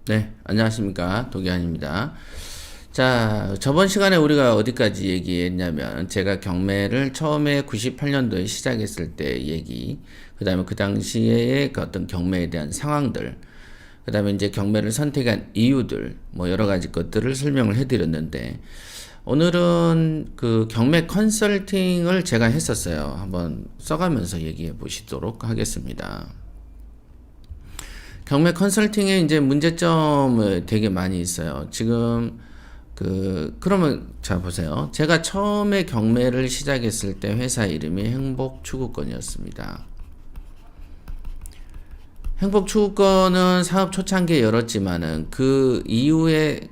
네, 안녕하십니까. 도기환입니다. 자, 저번 시간에 우리가 어디까지 얘기했냐면, 제가 경매를 처음에 98년도에 시작했을 때 얘기, 그 다음에 그 당시에 그 어떤 경매에 대한 상황들, 그 다음에 이제 경매를 선택한 이유들, 뭐 여러 가지 것들을 설명을 해드렸는데, 오늘은 그 경매 컨설팅을 제가 했었어요. 한번 써가면서 얘기해 보시도록 하겠습니다. 경매 컨설팅에 이제 문제점이 되게 많이 있어요. 지금 그러면 자 보세요. 제가 처음에 경매를 시작했을 때 회사 이름이 행복추구권이었습니다. 행복추구권은 사업 초창기에 열었지만은 그 이후에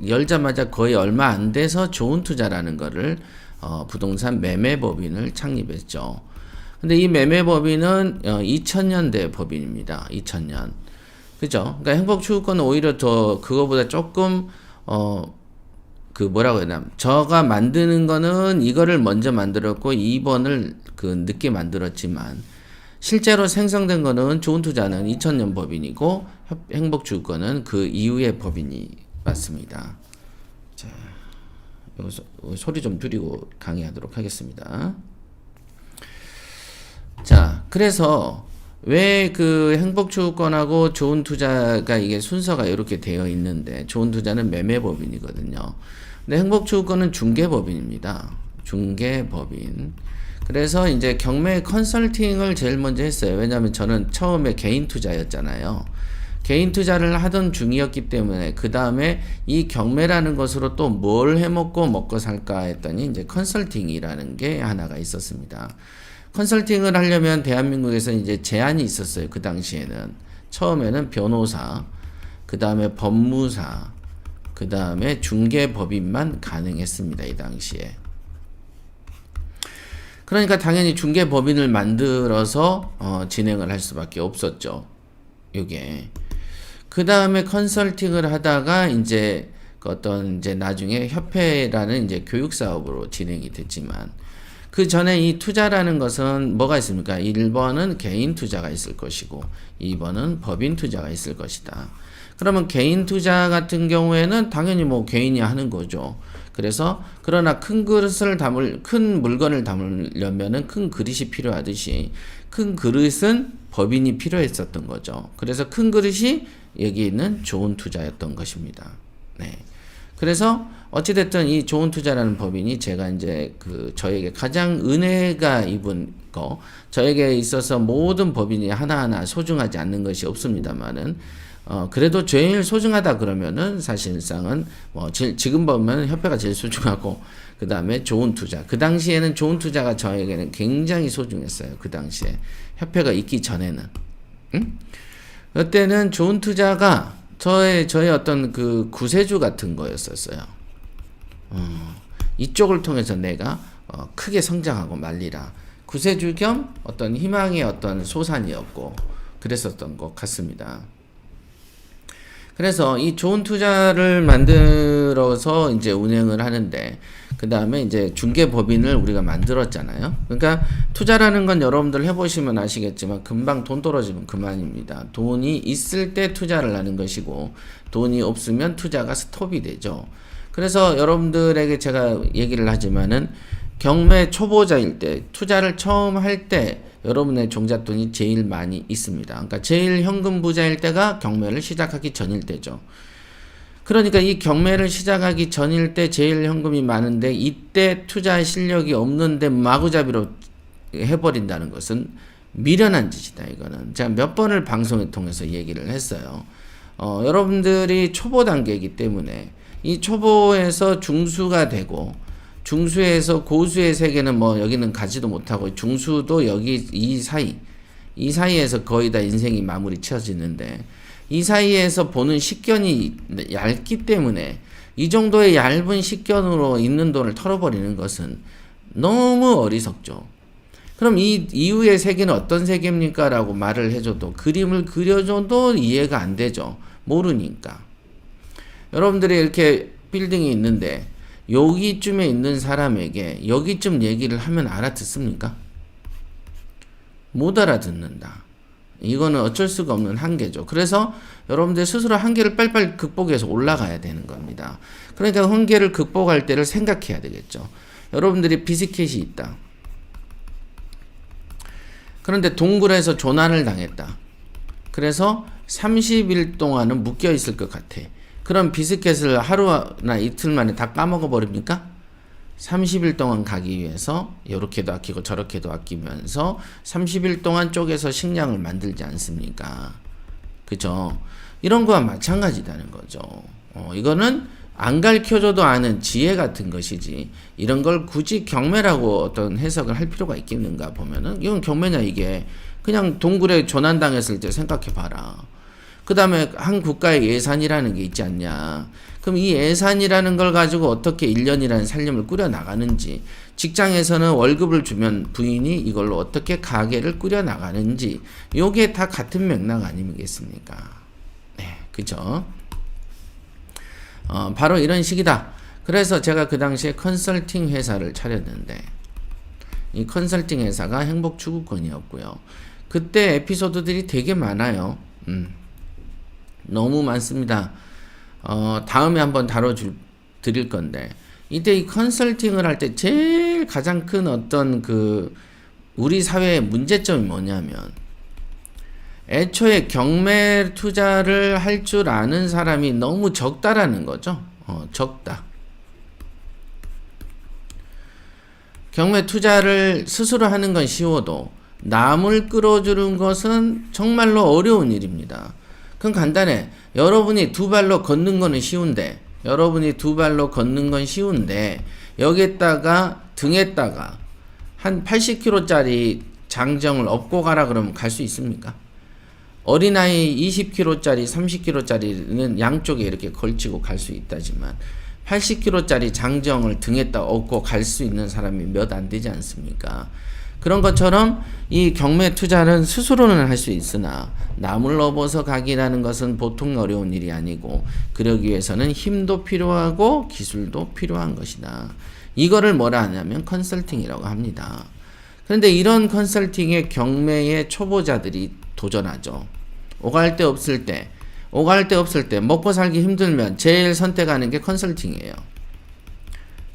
열자마자 거의 얼마 안 돼서 좋은투자라는 거를 부동산 매매법인을 창립했죠. 근데 이 매매법인은 2000년대 법인입니다. 2000년. 그죠? 그러니까 행복추구권은 오히려 더 그거보다 조금 뭐라고 해야 되나? 저가 만드는 거는 이거를 먼저 만들었고 2번을 늦게 만들었지만 실제로 생성된 거는 좋은투자는 2000년 법인이고 행복추구권은 그 이후의 법인이 맞습니다. 자, 소리 좀 줄이고 강의하도록 하겠습니다. 자, 그래서 왜 행복추구권하고 좋은투자가 이게 순서가 이렇게 되어 있는데, 좋은투자는 매매법인이거든요. 근데 행복추구권은 중개법인입니다. 중개법인. 그래서 이제 경매 컨설팅을 제일 먼저 했어요. 왜냐하면 저는 처음에 개인 투자였잖아요. 개인 투자를 하던 중이었기 때문에 그 다음에 이 경매라는 것으로 또 뭘 해먹고 먹고 살까 했더니 이제 컨설팅이라는 게 하나가 있었습니다. 컨설팅을 하려면 대한민국에서 이제 제한이 있었어요. 그 당시에는. 처음에는 변호사, 그 다음에 법무사, 그 다음에 중개법인만 가능했습니다. 이 당시에. 그러니까 당연히 중개법인을 만들어서 진행을 할 수밖에 없었죠. 요게. 그 다음에 컨설팅을 하다가 이제 이제 나중에 협회라는 이제 교육사업으로 진행이 됐지만, 그 전에 이 투자라는 것은 뭐가 있습니까? 1번은 개인 투자가 있을 것이고 2번은 법인 투자가 있을 것이다. 그러면 개인 투자 같은 경우에는 당연히 뭐 개인이 하는 거죠. 그래서 그러나 큰 물건을 담으려면은 큰 그릇이 필요하듯이 큰 그릇은 법인이 필요했었던 거죠. 그래서 큰 그릇이 여기 있는 좋은 투자였던 것입니다. 네. 그래서 어찌됐든 이 좋은투자라는 법인이 제가 이제 저에게 가장 은혜가 입은 거, 저에게 있어서 모든 법인이 하나하나 소중하지 않는 것이 없습니다만은, 그래도 제일 소중하다 그러면은 사실상은 지금 보면 협회가 제일 소중하고, 그 다음에 좋은투자. 그 당시에는 좋은투자가 저에게는 굉장히 소중했어요. 그 당시에. 협회가 있기 전에는. 응? 그때는 좋은투자가 저의 어떤 구세주 같은 거였었어요. 이쪽을 통해서 내가 크게 성장하고 말리라. 구세주 겸 어떤 희망의 어떤 소산이었고 그랬었던 것 같습니다. 그래서 이 좋은 투자를 만들어서 이제 운행을 하는데, 그 다음에 이제 중개법인을 우리가 만들었잖아요. 그러니까 투자라는 건 여러분들 해보시면 아시겠지만 금방 돈 떨어지면 그만입니다. 돈이 있을 때 투자를 하는 것이고 돈이 없으면 투자가 스톱이 되죠. 그래서 여러분들에게 제가 얘기를 하지만은 경매 초보자일 때, 투자를 처음 할 때 여러분의 종잣돈이 제일 많이 있습니다. 그러니까 제일 현금 부자일 때가 경매를 시작하기 전일 때죠. 그러니까 이 경매를 시작하기 전일 때 제일 현금이 많은데, 이때 투자 실력이 없는데 마구잡이로 해버린다는 것은 미련한 짓이다. 이거는 제가 몇 번을 방송을 통해서 얘기를 했어요. 여러분들이 초보 단계이기 때문에 이 초보에서 중수가 되고, 중수에서 고수의 세계는 여기는 가지도 못하고, 중수도 여기 이 사이에서 거의 다 인생이 마무리 쳐지는데, 이 사이에서 보는 식견이 얇기 때문에 이 정도의 얇은 식견으로 있는 돈을 털어버리는 것은 너무 어리석죠. 그럼 이 이후의 세계는 어떤 세계입니까? 라고 말을 해줘도, 그림을 그려줘도 이해가 안 되죠. 모르니까. 여러분들이 이렇게 빌딩이 있는데 여기쯤에 있는 사람에게 여기쯤 얘기를 하면 알아듣습니까? 못 알아듣는다. 이거는 어쩔 수가 없는 한계죠. 그래서 여러분들 스스로 한계를 빨리빨리 극복해서 올라가야 되는 겁니다. 그러니까 한계를 극복할 때를 생각해야 되겠죠. 여러분들이 비스켓이 있다. 그런데 동굴에서 조난을 당했다. 그래서 30일 동안은 묶여 있을 것 같아. 그럼 비스켓을 하루나 이틀 만에 다 까먹어 버립니까? 30일 동안 가기 위해서 이렇게도 아끼고 저렇게도 아끼면서 30일 동안 쪼개서 식량을 만들지 않습니까? 그죠? 이런 거와 마찬가지다는 거죠. 이거는 안 가르쳐줘도 아는 지혜 같은 것이지, 이런 걸 굳이 경매라고 어떤 해석을 할 필요가 있겠는가 보면은, 이건 경매냐 이게. 그냥 동굴에 조난당했을 때 생각해 봐라. 그 다음에 한 국가의 예산이라는 게 있지 않냐. 그럼 이 예산이라는 걸 가지고 어떻게 1년이라는 살림을 꾸려나가는지, 직장에서는 월급을 주면 부인이 이걸로 어떻게 가게를 꾸려나가는지, 요게 다 같은 맥락 아니겠습니까? 네, 그죠? 바로 이런 식이다. 그래서 제가 그 당시에 컨설팅 회사를 차렸는데, 이 컨설팅 회사가 행복추구권이었고요. 그때 에피소드들이 되게 많아요. 너무 많습니다. 다음에 한번 드릴 건데, 이때 이 컨설팅을 할 때 제일 가장 큰 어떤 우리 사회의 문제점이 뭐냐면, 애초에 경매 투자를 할 줄 아는 사람이 너무 적다라는 거죠. 적다. 경매 투자를 스스로 하는 건 쉬워도 남을 끌어주는 것은 정말로 어려운 일입니다. 그건 간단해. 여러분이 두 발로 걷는 거는 쉬운데, 여기에다가 등에다가 한 80kg짜리 장정을 업고 가라 그러면 갈 수 있습니까? 어린아이 20kg짜리, 30kg짜리는 양쪽에 이렇게 걸치고 갈 수 있다지만 80kg짜리 장정을 등에다 업고 갈 수 있는 사람이 몇 안 되지 않습니까? 그런 것처럼 이 경매 투자는 스스로는 할 수 있으나 남을 업어서 가기라는 것은 보통 어려운 일이 아니고, 그러기 위해서는 힘도 필요하고 기술도 필요한 것이다. 이거를 뭐라 하냐면 컨설팅이라고 합니다. 그런데 이런 컨설팅에 경매의 초보자들이 도전하죠. 오갈 데 없을 때, 먹고 살기 힘들면 제일 선택하는 게 컨설팅이에요.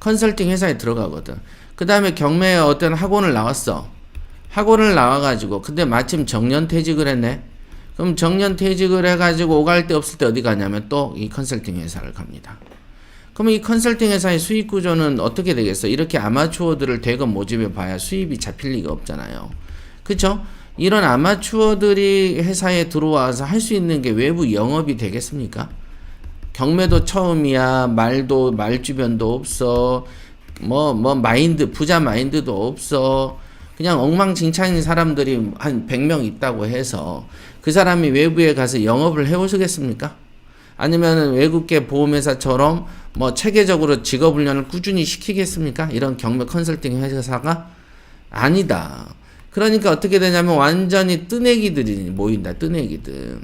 컨설팅 회사에 들어가거든. 그 다음에 경매에 어떤 학원을 나왔어. 학원을 나와가지고, 근데 마침 정년퇴직을 했네. 그럼 정년퇴직을 해가지고 오갈 데 없을 때 어디 가냐면 또 이 컨설팅 회사를 갑니다. 그럼 이 컨설팅 회사의 수익 구조는 어떻게 되겠어? 이렇게 아마추어들을 대거 모집해 봐야 수입이 잡힐 리가 없잖아요. 그쵸? 이런 아마추어들이 회사에 들어와서 할 수 있는 게 외부 영업이 되겠습니까? 경매도 처음이야. 말 주변도 없어. 부자 마인드도 없어. 그냥 엉망진창인 사람들이 한 100명 있다고 해서 그 사람이 외부에 가서 영업을 해오시겠습니까? 아니면 외국계 보험회사처럼 체계적으로 직업훈련을 꾸준히 시키겠습니까? 이런 경매 컨설팅 회사가 아니다. 그러니까 어떻게 되냐면 완전히 뜨내기들이 모인다. 뜨내기들.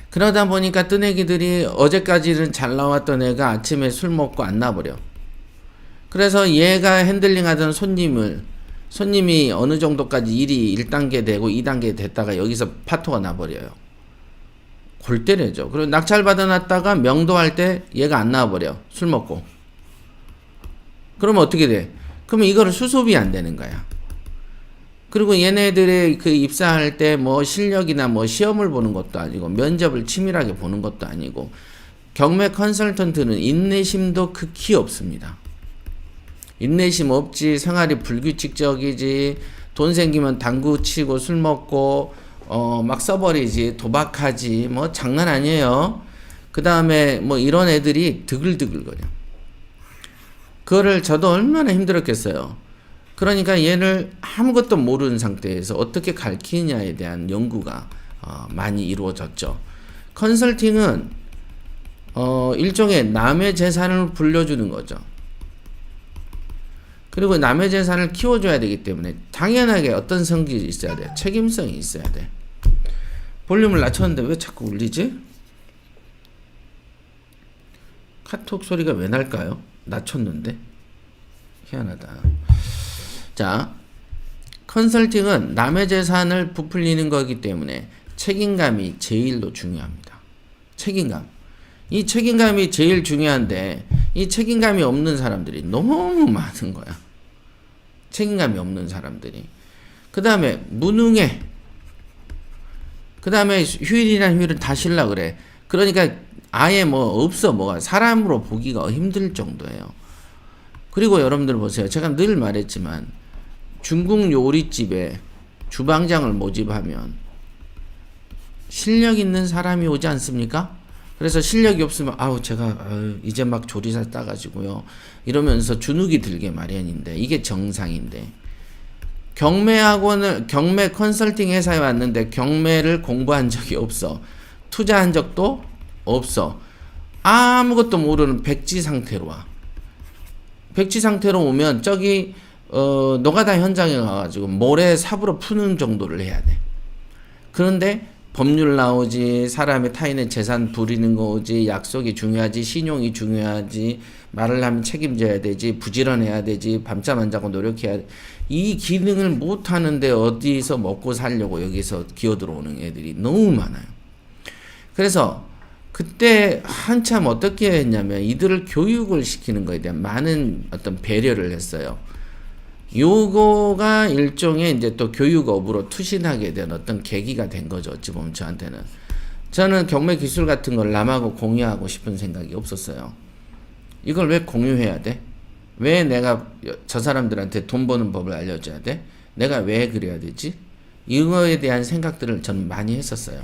그러다 보니까 뜨내기들이 어제까지는 잘 나왔던 애가 아침에 술 먹고 안 나버려. 그래서 얘가 핸들링하던 손님이 어느 정도까지 일이 1단계 되고 2단계 됐다가 여기서 파토가 나버려요. 골 때려죠. 그리고 낙찰 받아놨다가 명도할 때 얘가 안 나와버려. 술 먹고. 그러면 어떻게 돼? 그러면 이거를 수습이 안 되는 거야. 그리고 얘네들의 입사할 때 실력이나 시험을 보는 것도 아니고 면접을 치밀하게 보는 것도 아니고, 경매 컨설턴트는 인내심도 극히 없습니다. 인내심 없지, 생활이 불규칙적이지, 돈 생기면 당구 치고 술 먹고 막 써버리지, 도박하지, 장난 아니에요. 그 다음에 이런 애들이 드글드글거려. 그거를 저도 얼마나 힘들었겠어요. 그러니까 얘를 아무것도 모르는 상태에서 어떻게 가르치느냐에 대한 연구가 많이 이루어졌죠. 컨설팅은 일종의 남의 재산을 불려주는 거죠. 그리고 남의 재산을 키워줘야 되기 때문에 당연하게 어떤 성질이 있어야 돼. 책임성이 있어야 돼. 볼륨을 낮췄는데 왜 자꾸 울리지? 카톡 소리가 왜 날까요? 낮췄는데? 희한하다. 자, 컨설팅은 남의 재산을 부풀리는 거기 때문에 책임감이 제일 중요합니다. 책임감. 이 책임감이 제일 중요한데 이 책임감이 없는 사람들이 너무 많은 거야. 책임감이 없는 사람들이. 그 다음에 무능해. 그 다음에 휴일이란 휴일은 다 쉬려 그래. 그러니까 아예 뭐 없어. 뭐가 사람으로 보기가 힘들 정도예요. 그리고 여러분들 보세요. 제가 늘 말했지만 중국 요리집에 주방장을 모집하면 실력 있는 사람이 오지 않습니까? 그래서 실력이 없으면 제가 이제 막 조리사 따가지고요 이러면서 주눅이 들게 마련인데 이게 정상인데 경매 컨설팅 회사에 왔는데 경매를 공부한 적이 없어. 투자한 적도 없어. 아무것도 모르는 백지 상태로 와. 백지 상태로 오면 저기 노가다 현장에 가가지고 모래 삽으로 푸는 정도를 해야 돼. 그런데 법률 나오지, 사람의 타인의 재산 부리는 거 오지, 약속이 중요하지, 신용이 중요하지, 말을 하면 책임져야 되지, 부지런해야 되지, 밤잠 안 자고 노력해야 돼. 이 기능을 못 하는데 어디서 먹고 살려고 여기서 기어들어오는 애들이 너무 많아요. 그래서 그때 한참 어떻게 했냐면 이들을 교육을 시키는 거에 대한 많은 어떤 배려를 했어요. 요거가 일종의 이제 또 교육업으로 투신하게 된 어떤 계기가 된 거죠. 어찌 보면 저한테는. 저는 경매 기술 같은 걸 남하고 공유하고 싶은 생각이 없었어요. 이걸 왜 공유해야 돼? 왜 내가 저 사람들한테 돈 버는 법을 알려줘야 돼? 내가 왜 그래야 되지? 이거에 대한 생각들을 저는 많이 했었어요.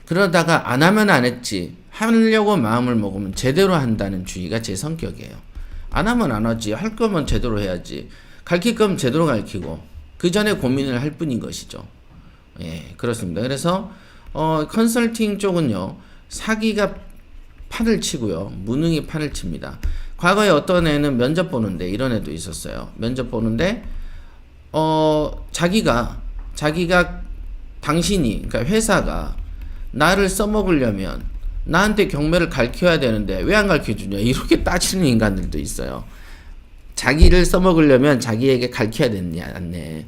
그러다가 안 하면 안 했지. 하려고 마음을 먹으면 제대로 한다는 주의가 제 성격이에요. 안 하면 안 하지. 할 거면 제대로 해야지. 가르칠 거면 제대로 가르치고 그 전에 고민을 할 뿐인 것이죠. 예, 그렇습니다. 그래서 컨설팅 쪽은요. 사기가 판을 치고요. 무능이 판을 칩니다. 과거에 어떤 애는 면접 보는데 이런 애도 있었어요. 면접 보는데 자기가 당신이 그러니까 회사가 나를 써먹으려면 나한테 경매를 가르쳐야 되는데 왜 안 가르쳐주냐 이렇게 따지는 인간들도 있어요. 자기를 써먹으려면 자기에게 가르쳐야 되느냐 않네.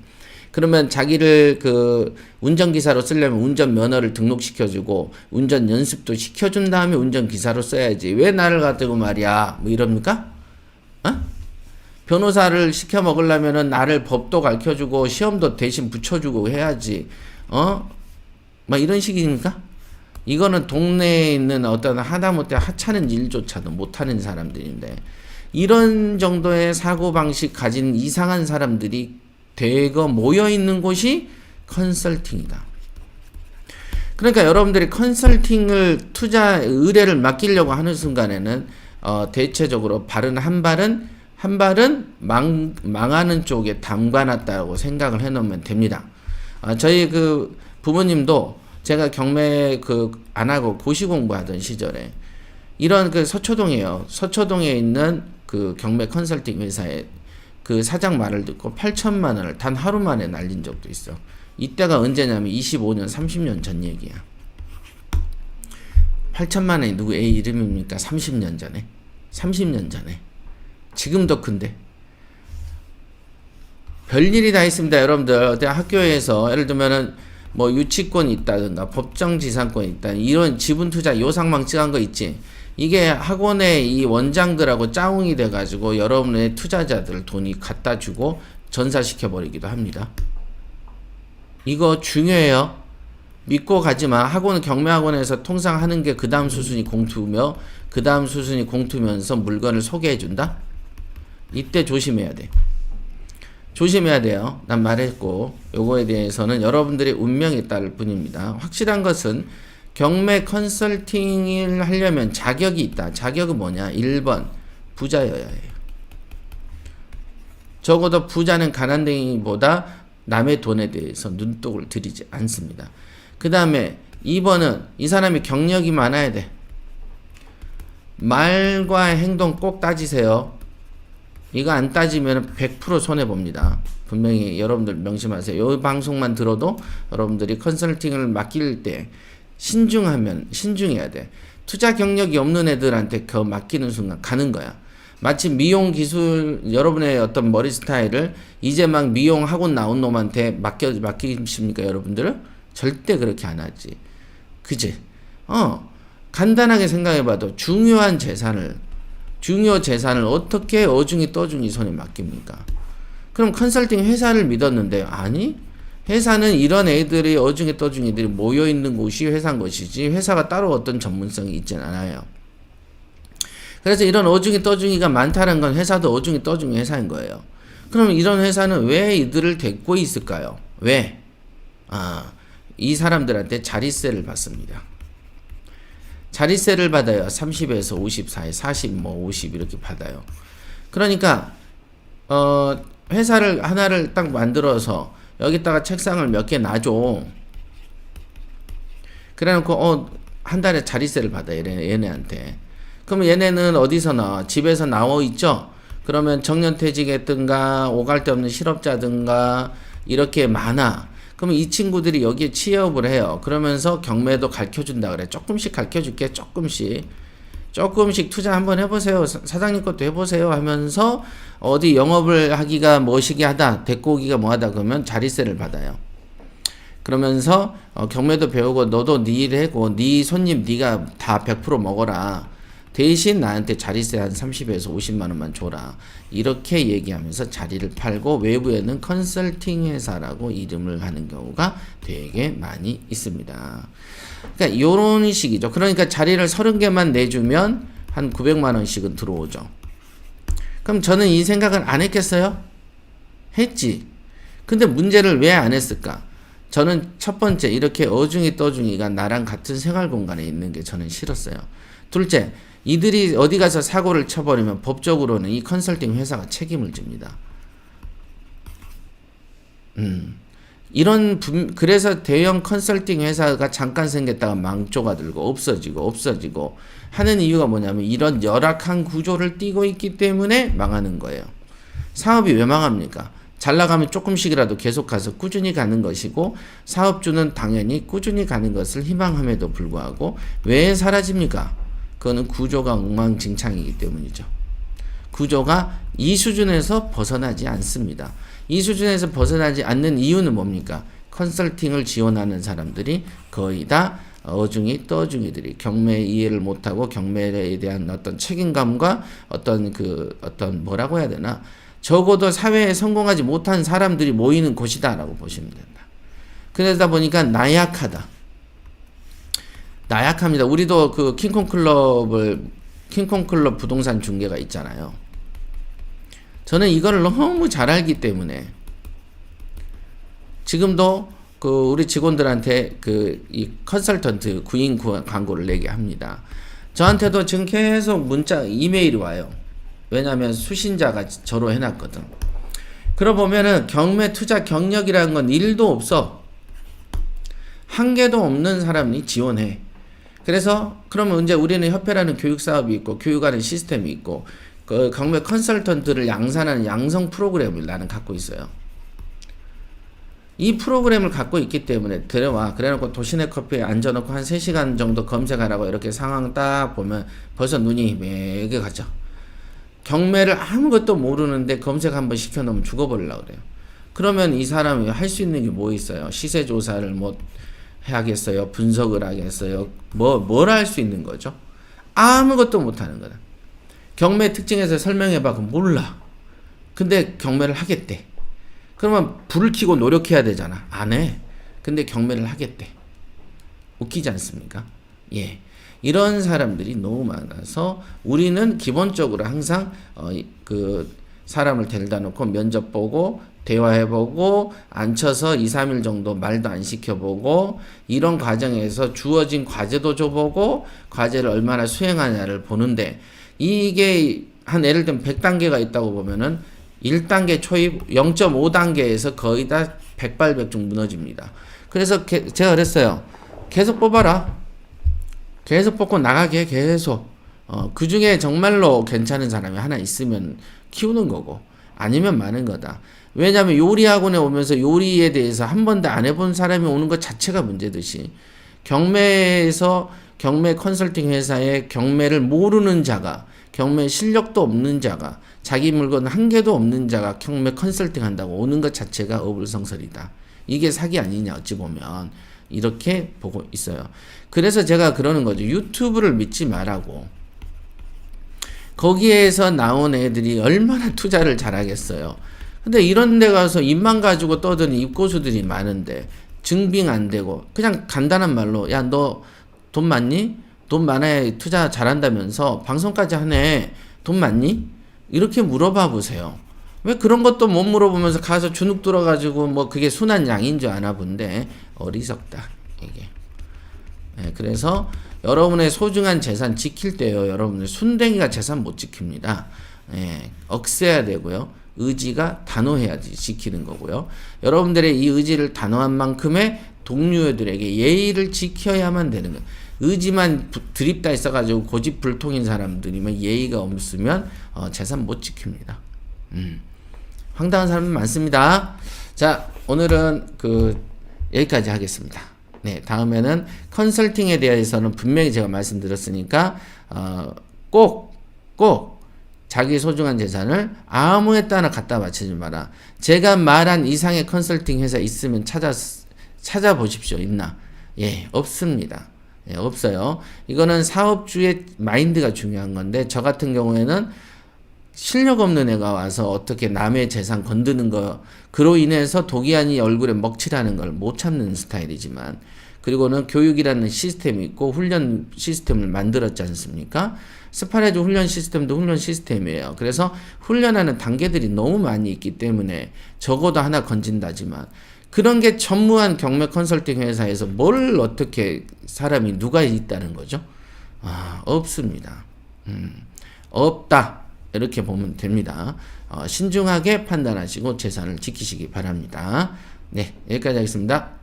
그러면 자기를 그 운전기사로 쓰려면 운전면허를 등록시켜주고 운전 연습도 시켜준 다음에 운전기사로 써야지 왜 나를 가지고 말이야 뭐 이럽니까? 변호사를 시켜 먹으려면은 나를 법도 가르쳐주고 시험도 대신 붙여주고 해야지 막 이런 식입니까? 이거는 동네에 있는 어떤 하다못해 하찮은 일조차도 못하는 사람들인데 이런 정도의 사고방식 가진 이상한 사람들이 대거 모여있는 곳이 컨설팅이다. 그러니까 여러분들이 컨설팅을 투자 의뢰를 맡기려고 하는 순간에는 대체적으로 한 발은 망하는 쪽에 담가놨다고 생각을 해놓으면 됩니다. 저희 그 부모님도 제가 경매 안 하고 고시 공부하던 시절에 이런 그 서초동이에요. 서초동에 있는 그 경매 컨설팅 회사에 그 사장 말을 듣고 8천만 원을 단 하루 만에 날린 적도 있어. 이때가 언제냐면 25년, 30년 전 얘기야. 8천만 원이 누구 애 이름입니까? 30년 전에. 30년 전에. 지금도 큰데. 별일이 다 있습니다, 여러분들. 학교에서 예를 들면은 뭐 유치권이 있다든가 법정지상권이 있다 이런 지분투자 요상망측한 거 있지. 이게 학원의 이 원장들하고 짜웅이 돼가지고 여러분의 투자자들 돈이 갖다 주고 전사시켜버리기도 합니다. 이거 중요해요. 믿고 가지마. 학원은 경매학원에서 통상 하는 게 그 다음 수순이 공투며 그 다음 수순이 공투면서 물건을 소개해준다? 이때 조심해야 돼. 조심해야 돼요. 난 말했고 요거에 대해서는 여러분들의 운명에 따를 뿐입니다. 확실한 것은 경매 컨설팅을 하려면 자격이 있다. 자격은 뭐냐? 1번 부자여야 해요. 적어도 부자는 가난뱅이보다 남의 돈에 대해서 눈독을 들이지 않습니다. 그 다음에 2번은 이 사람이 경력이 많아야 돼. 말과 행동 꼭 따지세요. 이거 안 따지면 100% 손해봅니다. 분명히 여러분들 명심하세요. 이 방송만 들어도 여러분들이 컨설팅을 맡길 때 신중해야 돼. 투자 경력이 없는 애들한테 맡기는 순간 가는 거야. 마치 미용 기술, 여러분의 어떤 머리 스타일을 이제 막 미용학원 나온 놈한테 맡기십니까, 여러분들? 절대 그렇게 안 하지. 그지? 간단하게 생각해봐도 중요 재산을 어떻게 어중이 떠중이 손에 맡깁니까? 그럼 컨설팅 회사를 믿었는데, 아니? 회사는 이런 애들이 어중이 떠중이들이 모여있는 곳이 회사인 것이지, 회사가 따로 어떤 전문성이 있진 않아요. 그래서 이런 어중이 떠중이가 많다는 건 회사도 어중이 떠중이 회사인 거예요. 그럼 이런 회사는 왜 이들을 데리고 있을까요? 왜? 이 사람들한테 자릿세를 받습니다. 자릿세를 받아요. 30에서 50 사이, 40, 50 이렇게 받아요. 그러니까 회사를 하나를 딱 만들어서 여기다가 책상을 몇 개 놔줘. 그래놓고 한 달에 자릿세를 받아 얘네한테. 그러면 얘네는 어디서 나와? 집에서 나와 있죠? 그러면 정년퇴직했든가 오갈 데 없는 실업자든가 이렇게 많아. 그러면 이 친구들이 여기에 취업을 해요. 그러면서 경매도 가르쳐준다 그래. 조금씩 가르쳐줄게. 조금씩 투자 한번 해보세요. 사장님 것도 해보세요 하면서 어디 영업을 하기가 뭐시기 하다, 데리고 오기가 뭐하다 그러면 자릿세를 받아요. 그러면서 경매도 배우고 너도 네 일 해고 네 손님 네가 다 100% 먹어라. 대신 나한테 자릿세 한 30에서 50만 원만 줘라. 이렇게 얘기하면서 자리를 팔고 외부에는 컨설팅 회사라고 이름을 하는 경우가 되게 많이 있습니다. 그러니까 요런 식이죠. 그러니까 자리를 30개만 내주면 한 900만 원씩은 들어오죠. 그럼 저는 이 생각을 안 했겠어요? 했지. 근데 문제를 왜 안 했을까? 저는 첫 번째 이렇게 어중이 떠중이가 나랑 같은 생활 공간에 있는 게 저는 싫었어요. 둘째, 이들이 어디 가서 사고를 쳐버리면 법적으로는 이 컨설팅 회사가 책임을 집니다. 그래서 대형 컨설팅 회사가 잠깐 생겼다가 망조가 들고 없어지고 하는 이유가 뭐냐면 이런 열악한 구조를 띠고 있기 때문에 망하는 거예요. 사업이 왜 망합니까? 잘 나가면 조금씩이라도 계속 가서 꾸준히 가는 것이고, 사업주는 당연히 꾸준히 가는 것을 희망함에도 불구하고 왜 사라집니까? 그거는 구조가 엉망진창이기 때문이죠. 구조가 이 수준에서 벗어나지 않습니다. 이 수준에서 벗어나지 않는 이유는 뭡니까? 컨설팅을 지원하는 사람들이 거의 다 어중이 떠중이들이 경매 이해를 못하고 경매에 대한 어떤 책임감과 어떤 뭐라고 해야 되나? 적어도 사회에 성공하지 못한 사람들이 모이는 곳이다라고 보시면 된다. 그러다 보니까 나약합니다. 우리도 그 킹콩클럽 부동산 중개가 있잖아요. 저는 이걸 너무 잘 알기 때문에 지금도 우리 직원들한테 이 컨설턴트 구인 광고를 내게 합니다. 저한테도 지금 계속 이메일이 와요. 왜냐하면 수신자가 저로 해놨거든. 그러고 보면은 경매 투자 경력이라는 건 1도 없어. 한 개도 없는 사람이 지원해. 그래서 그러면 이제 우리는 협회라는 교육 사업이 있고 교육하는 시스템이 있고 그 경매 컨설턴트를 양산하는 양성 프로그램을 나는 갖고 있어요. 이 프로그램을 갖고 있기 때문에 데려와. 그래놓고 도시내 커피에 앉아놓고 한 3시간 정도 검색하라고 이렇게 상황 딱 보면 벌써 눈이 매게 가죠. 경매를 아무것도 모르는데 검색 한번 시켜놓으면 죽어버리려고 그래요. 그러면 이 사람이 할 수 있는 게 뭐 있어요? 시세 조사를 해야겠어요? 분석을 하겠어요? 뭘 할 수 있는 거죠? 아무것도 못하는 거다. 경매 특징에서 설명해봐. 그럼 몰라. 근데 경매를 하겠대. 그러면 불을 켜고 노력해야 되잖아. 안 해. 근데 경매를 하겠대. 웃기지 않습니까? 예. 이런 사람들이 너무 많아서 우리는 기본적으로 항상 사람을 데려다 놓고 면접 보고 대화해보고 앉혀서 2, 3일 정도 말도 안 시켜보고 이런 과정에서 주어진 과제도 줘보고 과제를 얼마나 수행하냐를 보는데, 이게 한 예를 들면 100단계가 있다고 보면은 1단계 초입 0.5단계에서 거의 다 백발백중 무너집니다. 그래서 제가 그랬어요. 계속 뽑아라. 계속 뽑고 나가게 계속. 그 중에 정말로 괜찮은 사람이 하나 있으면 키우는 거고 아니면 마는 거다. 왜냐하면 요리학원에 오면서 요리에 대해서 한 번도 안 해본 사람이 오는 것 자체가 문제듯이 경매 컨설팅 회사에 경매를 모르는 자가 경매 실력도 없는 자가 자기 물건 한 개도 없는 자가 경매 컨설팅 한다고 오는 것 자체가 어불성설이다. 이게 사기 아니냐 어찌 보면 이렇게 보고 있어요. 그래서 제가 그러는 거죠. 유튜브를 믿지 말라고. 거기에서 나온 애들이 얼마나 투자를 잘하겠어요. 근데 이런 데 가서 입만 가지고 떠드는 입고수들이 많은데 증빙 안 되고 그냥 간단한 말로 야 너 돈 많니? 돈 많아야 투자 잘한다면서 방송까지 하네. 돈 많니? 이렇게 물어봐 보세요. 왜 그런 것도 못 물어보면서 가서 주눅 들어가지고 뭐 그게 순한 양인 줄 아나 본데 어리석다 이게. 네, 그래서 여러분의 소중한 재산 지킬 때요. 여러분들 순댕이가 재산 못 지킵니다. 네, 억세야 되고요. 의지가 단호해야지 지키는 거고요. 여러분들의 이 의지를 단호한 만큼의 동료들에게 예의를 지켜야만 되는 거예요. 의지만 드립다 있어가지고 고집불통인 사람들이면 예의가 없으면 재산 못 지킵니다. 황당한 사람이 많습니다. 자, 오늘은 여기까지 하겠습니다. 네, 다음에는 컨설팅에 대해서는 분명히 제가 말씀드렸으니까 꼭 자기 소중한 재산을 아무에따나 갖다 바치지 마라. 제가 말한 이상의 컨설팅 회사 있으면 찾아보십시오. 있나? 예, 없습니다. 예, 없어요. 이거는 사업주의 마인드가 중요한 건데 저 같은 경우에는 실력 없는 애가 와서 어떻게 남의 재산 건드는 거 그로 인해서 독이안이 얼굴에 먹칠하는 걸 못 참는 스타일이지만 그리고는 교육이라는 시스템이 있고 훈련 시스템을 만들었지 않습니까? 스파레조 훈련 시스템도 훈련 시스템이에요. 그래서 훈련하는 단계들이 너무 많이 있기 때문에 적어도 하나 건진다지만 그런 게 전무한 경매 컨설팅 회사에서 뭘 어떻게 사람이 누가 있다는 거죠? 없습니다. 없다. 이렇게 보면 됩니다. 신중하게 판단하시고 재산을 지키시기 바랍니다. 네, 여기까지 하겠습니다.